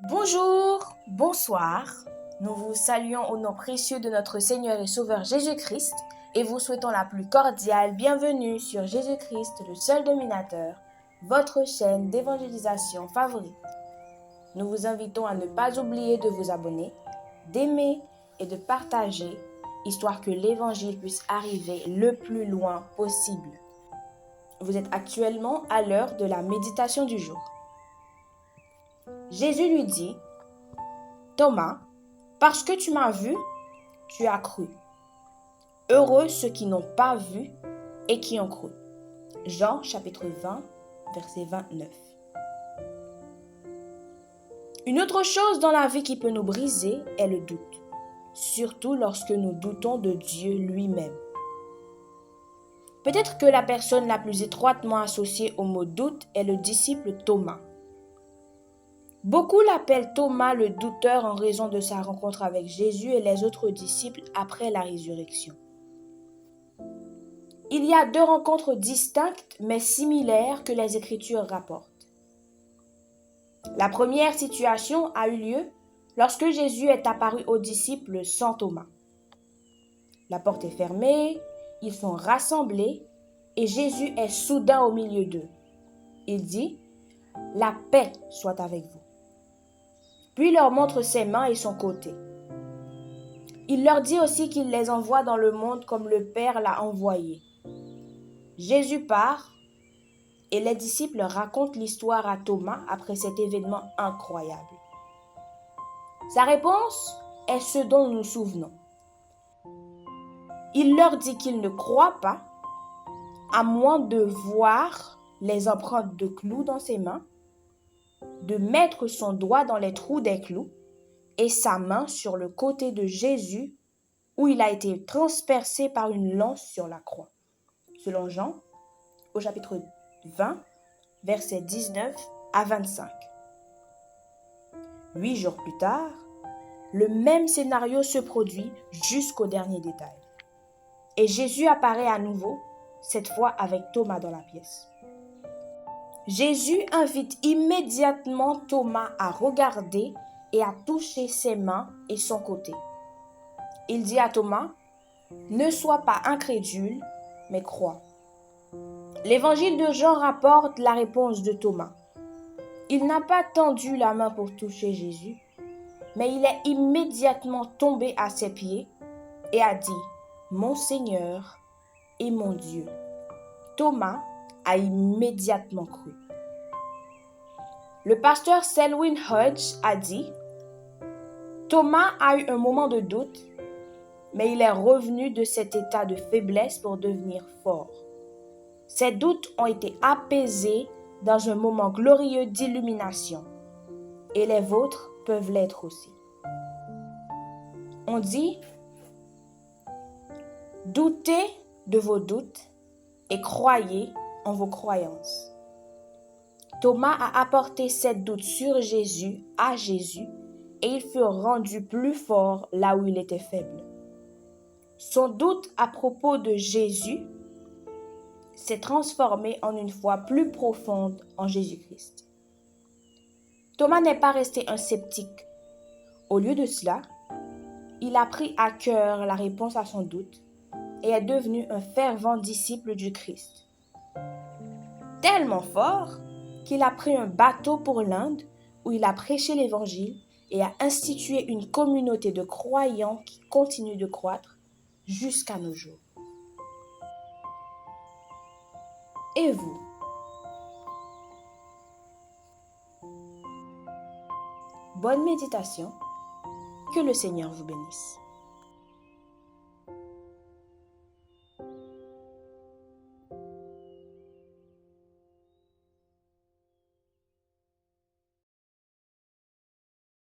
Bonjour, bonsoir. Nous vous saluons au nom précieux de notre Seigneur et Sauveur Jésus-Christ et vous souhaitons la plus cordiale bienvenue sur Jésus-Christ, le seul dominateur, votre chaîne d'évangélisation favorite. Nous vous invitons à ne pas oublier de vous abonner, d'aimer et de partager, histoire que l'Évangile puisse arriver le plus loin possible. Vous êtes actuellement à l'heure de la méditation du jour. Jésus lui dit, « Thomas, parce que tu m'as vu, tu as cru. Heureux ceux qui n'ont pas vu et qui ont cru. » Jean chapitre 20, verset 29. Une autre chose dans la vie qui peut nous briser est le doute, surtout lorsque nous doutons de Dieu lui-même. Peut-être que la personne la plus étroitement associée au mot doute est le disciple Thomas. Beaucoup l'appellent Thomas le douteur en raison de sa rencontre avec Jésus et les autres disciples après la résurrection. Il y a deux rencontres distinctes mais similaires que les Écritures rapportent. La première situation a eu lieu lorsque Jésus est apparu aux disciples sans Thomas. La porte est fermée, ils sont rassemblés et Jésus est soudain au milieu d'eux. Il dit « La paix soit avec vous ». Puis il leur montre ses mains et son côté. Il leur dit aussi qu'il les envoie dans le monde comme le Père l'a envoyé. Jésus part et les disciples racontent l'histoire à Thomas après cet événement incroyable. Sa réponse est ce dont nous nous souvenons. Il leur dit qu'il ne croit pas à moins de voir les empreintes de clous dans ses mains, de mettre son doigt dans les trous des clous et sa main sur le côté de Jésus où il a été transpercé par une lance sur la croix. Selon Jean, au chapitre 20, versets 19 à 25. 8 jours plus tard, le même scénario se produit jusqu'au dernier détail. Et Jésus apparaît à nouveau, cette fois avec Thomas dans la pièce. Jésus invite immédiatement Thomas à regarder et à toucher ses mains et son côté. Il dit à Thomas, « Ne sois pas incrédule, mais crois. » L'évangile de Jean rapporte la réponse de Thomas. Il n'a pas tendu la main pour toucher Jésus, mais il est immédiatement tombé à ses pieds et a dit, « Mon Seigneur et mon Dieu. » Thomas a immédiatement cru. Le pasteur Selwyn Hodge a dit, « Thomas a eu un moment de doute, mais il est revenu de cet état de faiblesse pour devenir fort. Ses doutes ont été apaisés dans un moment glorieux d'illumination, et les vôtres peuvent l'être aussi. » On dit, « Doutez de vos doutes et croyez en vos croyances. » Thomas a apporté ses doutes sur Jésus, à Jésus, et il fut rendu plus fort là où il était faible. Son doute à propos de Jésus s'est transformé en une foi plus profonde en Jésus-Christ. Thomas n'est pas resté un sceptique. Au lieu de cela, il a pris à cœur la réponse à son doute et est devenu un fervent disciple du Christ. Tellement fort qu'il a pris un bateau pour l'Inde où il a prêché l'Évangile et a institué une communauté de croyants qui continue de croître jusqu'à nos jours. Et vous? Bonne méditation, que le Seigneur vous bénisse.